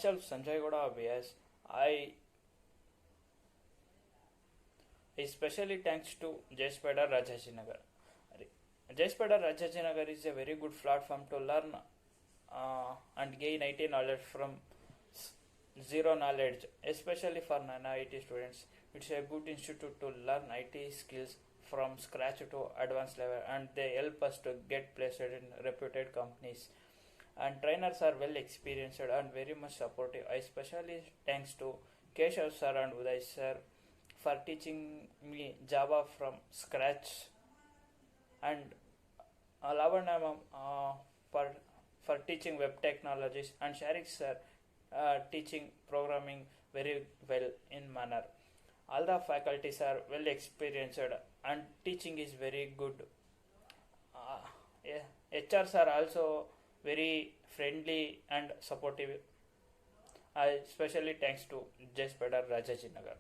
myself Sanjay Gowda B.S. I especially thanks to Jspider Rajajinagar. Jspider Rajajinagar is a very good platform to learn and gain IT knowledge from zero knowledge, especially for non-IT students. It's a good institute to learn IT skills from scratch to advanced level, and they help us to get placed in reputed companies. And trainers are well experienced and very much supportive. I especially thanks to Keshav sir and Uday sir for teaching me Java from scratch, and Lavanya ma'am for teaching web technologies, and Sharik sir teaching programming very well in manner. All the faculties are well experienced and teaching is very good. HRs are also very friendly and supportive. Especially thanks to Jspider Rajajinagar.